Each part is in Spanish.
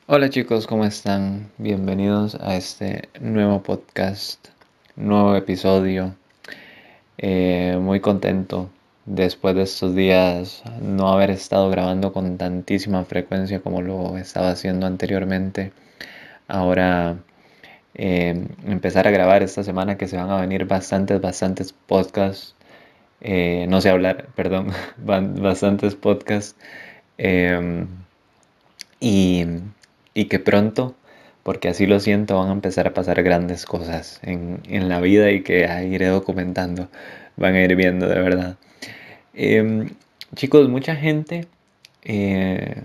Hola chicos, ¿cómo están? Bienvenidos a este nuevo podcast, nuevo episodio. Muy contento después de estos días no haber estado grabando con tantísima frecuencia como lo estaba haciendo anteriormente. Ahora empezar a grabar esta semana que se van a venir bastantes podcasts. No sé hablar, perdón, bastantes podcasts. Em, y, y que pronto, porque así lo siento, van a empezar a pasar grandes cosas en la vida y que iré documentando, van a ir viendo de verdad. Em, Chicos, mucha gente, eh,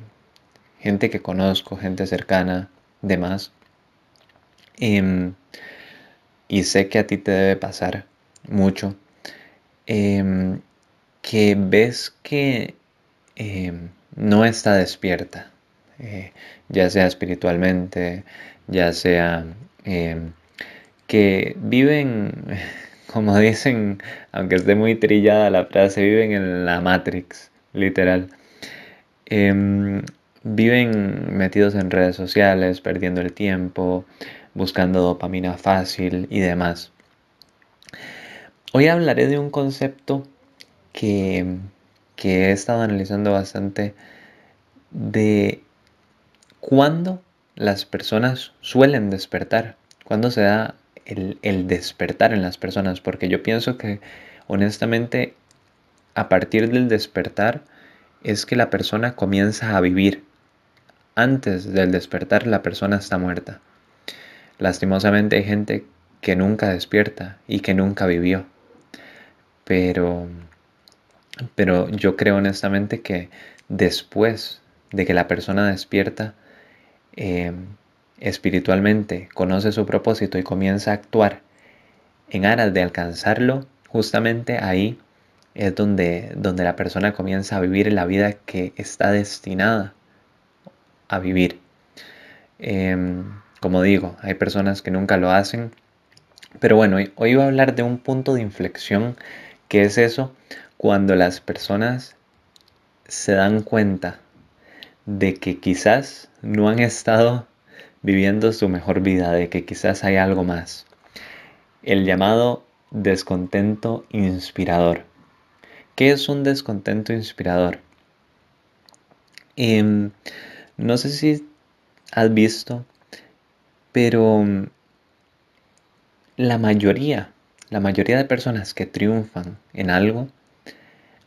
gente que conozco, gente cercana, demás, em, y sé que a ti te debe pasar mucho, em, que ves que no está despierta, eh, ya sea espiritualmente, ya sea que viven, como dicen, aunque esté muy trillada la frase, viven en la Matrix, literal. Em, Viven metidos en redes sociales, perdiendo el tiempo, buscando dopamina fácil y demás. Hoy hablaré de un concepto que, que he estado analizando bastante de cuándo las personas suelen despertar, cuándo se da el despertar en las personas, porque yo pienso que honestamente a partir del despertar es que la persona comienza a vivir. Antes del despertar la persona está muerta. Lastimosamente hay gente que nunca despierta y que nunca vivió, pero yo creo honestamente que después de que la persona despierta, eh, espiritualmente conoce su propósito y comienza a actuar en aras de alcanzarlo, justamente ahí es donde la persona comienza a vivir la vida que está destinada a vivir. Como digo, hay personas que nunca lo hacen, pero bueno, hoy voy a hablar de un punto de inflexión que es eso, cuando las personas se dan cuenta de que quizás no han estado viviendo su mejor vida, de que quizás hay algo más. El llamado descontento inspirador. ¿Qué es un descontento inspirador? Em, no sé si has visto, pero la mayoría, la mayoría de personas que triunfan en algo,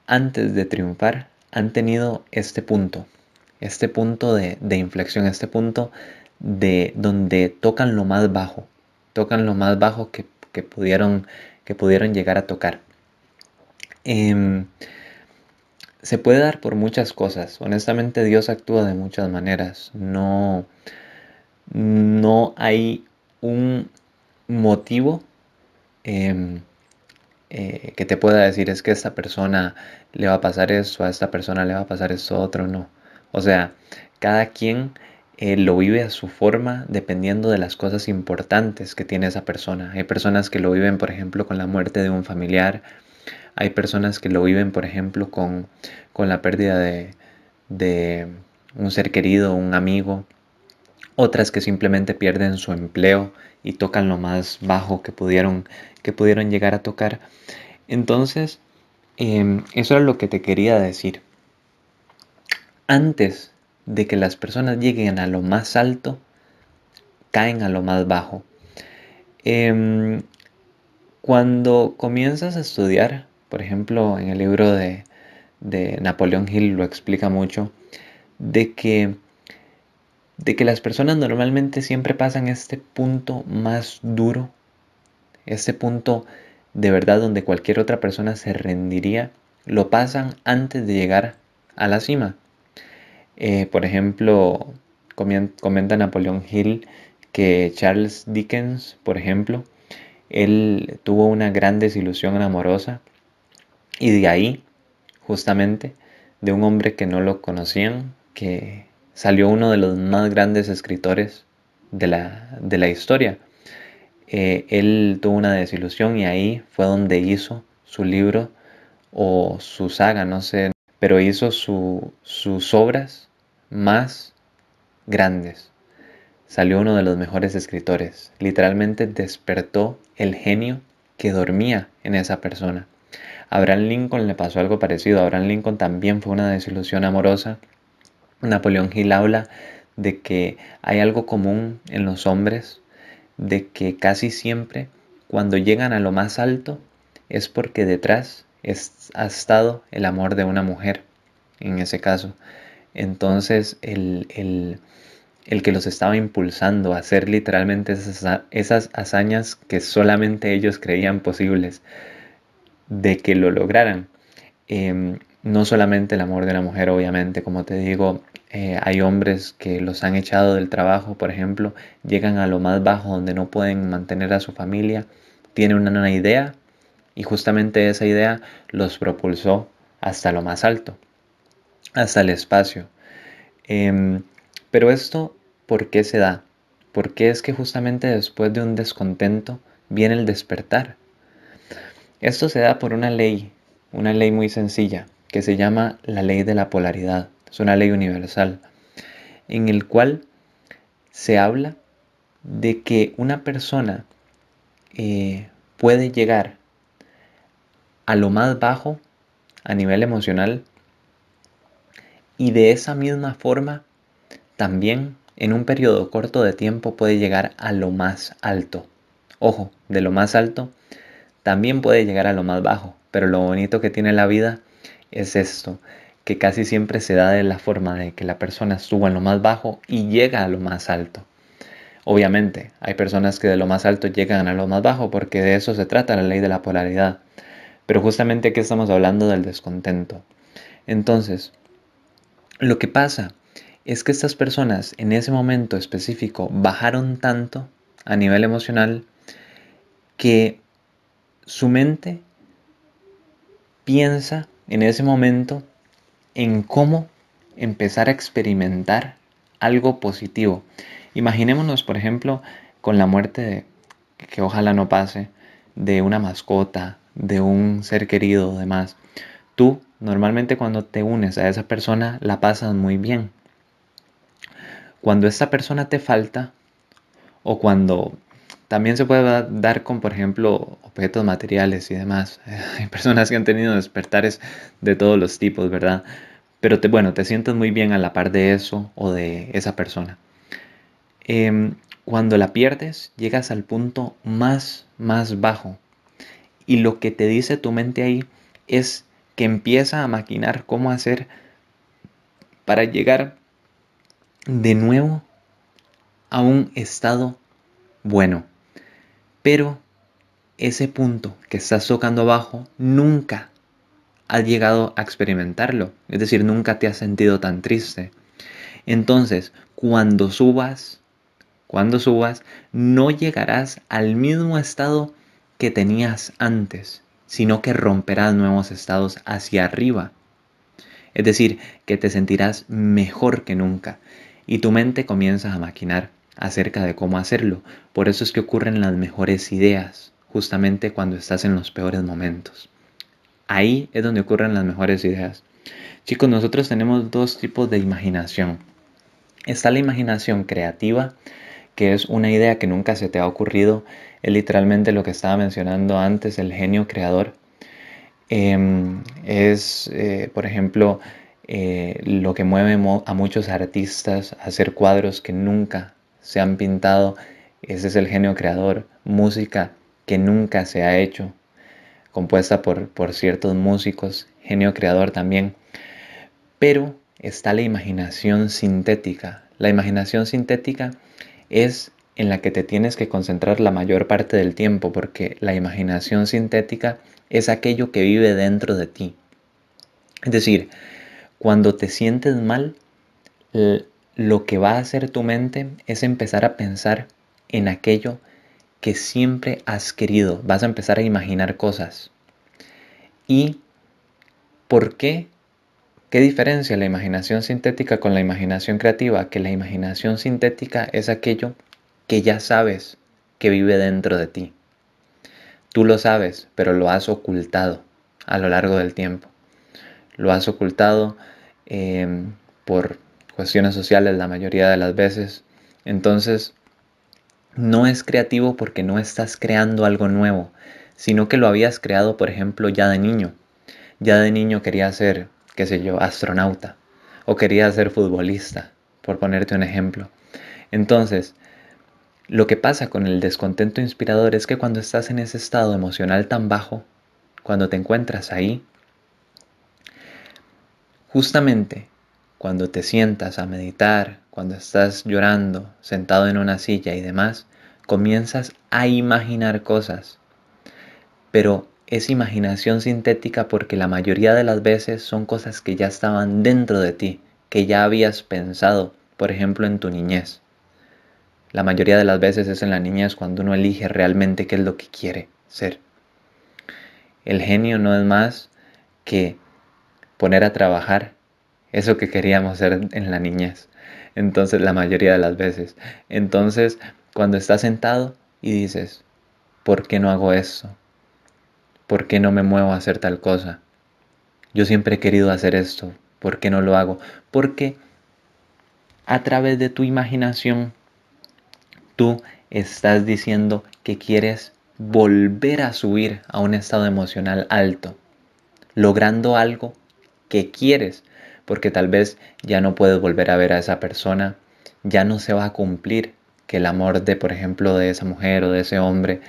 antes de triunfar, han tenido este punto de inflexión, este punto de donde tocan lo más bajo que pudieron llegar a tocar. Em, Se puede dar por muchas cosas. Honestamente, Dios actúa de muchas maneras. No hay un motivo em, que te pueda decir es que a esta persona le va a pasar eso, a esta persona le va a pasar esto otro, no. O sea, cada quien lo vive a su forma dependiendo de las cosas importantes que tiene esa persona. Hay personas que lo viven, por ejemplo, con la muerte de un familiar. Hay personas que lo viven, por ejemplo, con la pérdida de un ser querido, un amigo. Otras que simplemente pierden su empleo y tocan lo más bajo que pudieron llegar a tocar. Entonces, eso es lo que te quería decir. Antes de que las personas lleguen a lo más alto, caen a lo más bajo. Em, Cuando comienzas a estudiar, por ejemplo, en el libro de Napoleón Hill lo explica mucho, de que, de que las personas normalmente siempre pasan este punto más duro, este punto de verdad donde cualquier otra persona se rendiría, lo pasan antes de llegar a la cima. Por ejemplo, comenta Napoleón Hill que Charles Dickens, por ejemplo, él tuvo una gran desilusión amorosa y de ahí, justamente, de un hombre que no lo conocían, que salió uno de los más grandes escritores de la historia. Él tuvo una desilusión y ahí fue donde hizo su libro o su saga, no sé, pero hizo sus obras más grandes. salió uno de los mejores escritores. Literalmente despertó el genio que dormía en esa persona. A Abraham Lincoln le pasó algo parecido. Abraham Lincoln también fue una desilusión amorosa. Napoleón Hill habla de que hay algo común en los hombres, de que casi siempre cuando llegan a lo más alto es porque detrás ha estado el amor de una mujer, en ese caso. Entonces el que los estaba impulsando a hacer literalmente esas hazañas que solamente ellos creían posibles, de que lo lograran. No solamente el amor de la mujer, obviamente, como te digo, hay hombres que los han echado del trabajo, por ejemplo, llegan a lo más bajo donde no pueden mantener a su familia, tienen una idea y justamente esa idea los propulsó hasta lo más alto, hasta el espacio. Em, pero esto, ¿por qué se da? ¿Por qué es que justamente después de un descontento viene el despertar? Esto se da por una ley muy sencilla, que se llama la ley de la polaridad. Es una ley universal, en el cual se habla de que una persona puede llegar a lo más bajo a nivel emocional y de esa misma forma también en un periodo corto de tiempo puede llegar a lo más alto. Ojo, de lo más alto también puede llegar a lo más bajo, pero lo bonito que tiene la vida es esto, que casi siempre se da de la forma de que la persona estuvo en lo más bajo y llega a lo más alto. Obviamente, hay personas que de lo más alto llegan a lo más bajo porque de eso se trata la ley de la polaridad. Pero justamente aquí estamos hablando del descontento. Entonces, lo que pasa es que estas personas en ese momento específico bajaron tanto a nivel emocional que su mente piensa en ese momento en cómo empezar a experimentar algo positivo. Imaginémonos, por ejemplo, con la muerte que ojalá no pase, de una mascota, de un ser querido, demás. Tú normalmente cuando te unes a esa persona la pasas muy bien. Cuando esta persona te falta o cuando también se puede dar con, por ejemplo, objetos materiales y demás. Hay personas que han tenido despertares de todos los tipos, ¿verdad? Pero bueno, te sientes muy bien a la par de eso o de esa persona. Cuando la pierdes, llegas al punto más bajo. Y lo que te dice tu mente ahí es que empieza a maquinar cómo hacer para llegar de nuevo a un estado bueno. Pero ese punto que estás tocando abajo nunca has llegado a experimentarlo. Es decir, nunca te has sentido tan triste. Entonces, cuando subas, no llegarás al mismo estado que tenías antes, sino que romperás nuevos estados hacia arriba. Es decir, que te sentirás mejor que nunca y tu mente comienza a maquinar acerca de cómo hacerlo. Por eso es que ocurren las mejores ideas, justamente cuando estás en los peores momentos. Ahí es donde ocurren las mejores ideas. Chicos, nosotros tenemos dos tipos de imaginación. Está la imaginación creativa, que es una idea que nunca se te ha ocurrido. Es literalmente lo que estaba mencionando antes, el genio creador. Por ejemplo, lo que mueve a muchos artistas a hacer cuadros que nunca se han pintado. Ese es el genio creador. Música que nunca se ha hecho, compuesta por ciertos músicos, genio creador también. Pero está la imaginación sintética. La imaginación sintética es en la que te tienes que concentrar la mayor parte del tiempo, porque la imaginación sintética es aquello que vive dentro de ti. Es decir, cuando te sientes mal, lo que va a hacer tu mente es empezar a pensar en aquello que siempre has querido. Vas a empezar a imaginar cosas. ¿Y por qué? ¿Qué diferencia la imaginación sintética con la imaginación creativa? Que la imaginación sintética es aquello que ya sabes que vive dentro de ti. Tú lo sabes, pero lo has ocultado a lo largo del tiempo. Lo has ocultado por cuestiones sociales la mayoría de las veces. Entonces, no es creativo porque no estás creando algo nuevo, sino que lo habías creado, por ejemplo, ya de niño. Ya de niño quería ser, qué sé yo, astronauta o quería ser futbolista, por ponerte un ejemplo. Entonces, lo que pasa con el descontento inspirador es que cuando estás en ese estado emocional tan bajo, cuando te encuentras ahí, justamente cuando te sientas a meditar, cuando estás llorando, sentado en una silla y demás, comienzas a imaginar cosas. Pero es imaginación sintética porque la mayoría de las veces son cosas que ya estaban dentro de ti, que ya habías pensado, por ejemplo, en tu niñez. La mayoría de las veces es en la niñez cuando uno elige realmente qué es lo que quiere ser. El genio no es más que poner a trabajar eso que queríamos ser en la niñez. Entonces, la mayoría de las veces. Entonces, cuando estás sentado y dices, ¿por qué no hago esto? ¿Por qué no me muevo a hacer tal cosa? Yo siempre he querido hacer esto. ¿Por qué no lo hago? Porque a través de tu imaginación, tú estás diciendo que quieres volver a subir a un estado emocional alto, logrando algo que quieres, porque tal vez ya no puedes volver a ver a esa persona, ya no se va a cumplir que el amor de, por ejemplo, de esa mujer o de ese hombre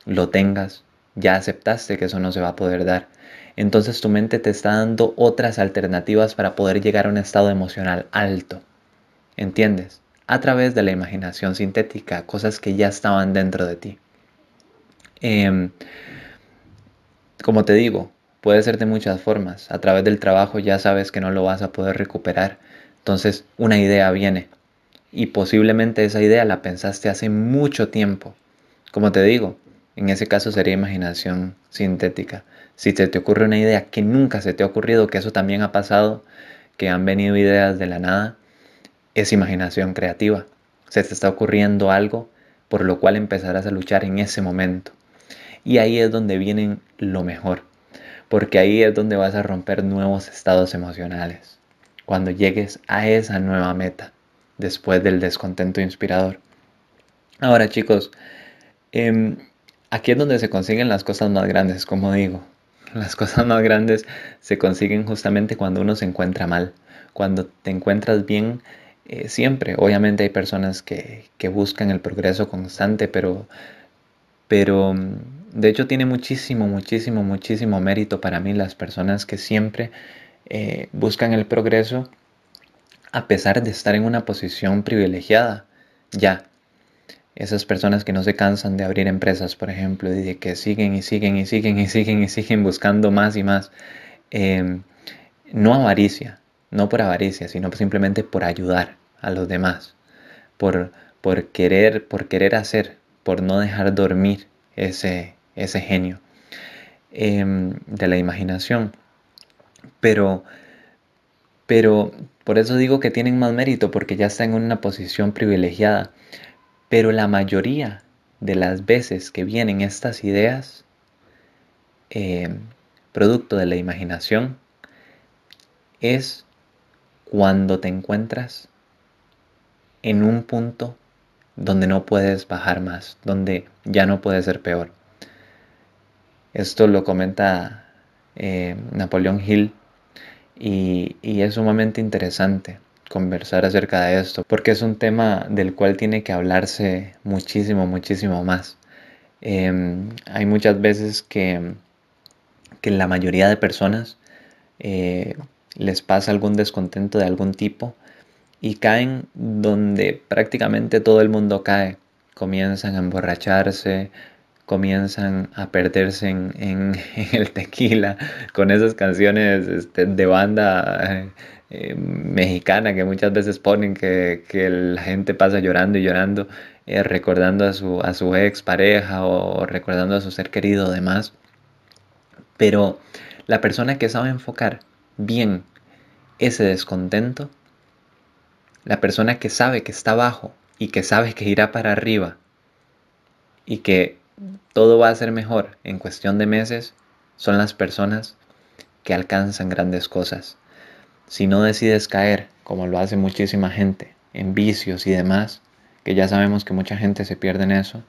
lo tengas, ya aceptaste que eso no se va a poder dar. Entonces tu mente te está dando otras alternativas para poder llegar a un estado emocional alto, ¿entiendes? A través de la imaginación sintética, cosas que ya estaban dentro de ti. Eh, Como te digo, puede ser de muchas formas. A través del trabajo ya sabes que no lo vas a poder recuperar. Entonces una idea viene y posiblemente esa idea la pensaste hace mucho tiempo. Como te digo, en ese caso sería imaginación sintética. Si se te ocurre una idea que nunca se te ha ocurrido, que eso también ha pasado, que han venido ideas de la nada, es imaginación creativa. Se te está ocurriendo algo por lo cual empezarás a luchar en ese momento. Y ahí es donde viene lo mejor, porque ahí es donde vas a romper nuevos estados emocionales, cuando llegues a esa nueva meta, después del descontento inspirador. Ahora chicos, eh, aquí es donde se consiguen las cosas más grandes, como digo. Las cosas más grandes se consiguen justamente cuando uno se encuentra mal, cuando te encuentras bien. Siempre, obviamente hay personas que buscan el progreso constante, pero de hecho tiene muchísimo, muchísimo, muchísimo mérito para mí las personas que siempre buscan el progreso a pesar de estar en una posición privilegiada. Ya, esas personas que no se cansan de abrir empresas, por ejemplo, y de que siguen y siguen y siguen y siguen y siguen buscando más y más. Eh, no avaricia, no por avaricia, sino simplemente por ayudar a los demás, por, por querer hacer, por no dejar dormir ese genio de la imaginación. Pero, pero por eso digo que tienen más mérito, porque ya están en una posición privilegiada. Pero la mayoría de las veces que vienen estas ideas, eh, producto de la imaginación, es cuando te encuentras en un punto donde no puedes bajar más, donde ya no puede ser peor. Esto lo comenta Napoleón Hill y es sumamente interesante conversar acerca de esto, porque es un tema del cual tiene que hablarse muchísimo, muchísimo más. Hay muchas veces que la mayoría de personas eh, les pasa algún descontento de algún tipo y caen donde prácticamente todo el mundo cae. Comienzan a emborracharse, comienzan a perderse en el tequila con esas canciones de banda mexicana que muchas veces ponen que la gente pasa llorando y llorando, recordando a su ex pareja o recordando a su ser querido demás. Pero la persona que sabe enfocar bien ese descontento, la persona que sabe que está abajo y que sabe que irá para arriba y que todo va a ser mejor en cuestión de meses, son las personas que alcanzan grandes cosas. Si no decides caer, como lo hace muchísima gente, en vicios y demás, que ya sabemos que mucha gente se pierde en eso,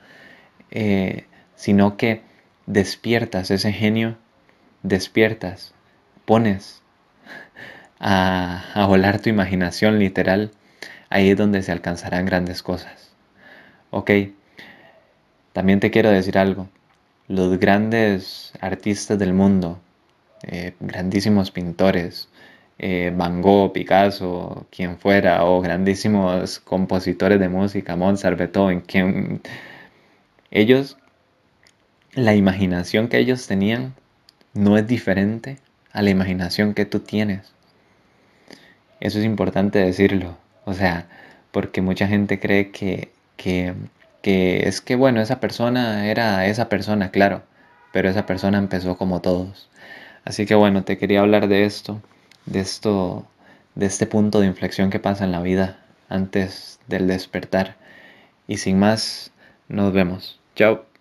sino que despiertas ese genio, despiertas, pones a volar tu imaginación literal, ahí es donde se alcanzarán grandes cosas. Ok, también te quiero decir algo. Los grandes artistas del mundo, grandísimos pintores, Van Gogh, Picasso, quien fuera, o grandísimos compositores de música, Mozart, Beethoven, quien ellos, la imaginación que ellos tenían no es diferente a la imaginación que tú tienes. Eso es importante decirlo. O sea, porque mucha gente cree que es que, bueno, esa persona era esa persona, claro, pero esa persona empezó como todos. Así que bueno, te quería hablar de esto, de este punto de inflexión que pasa en la vida antes del despertar. Y sin más, nos vemos. Chao.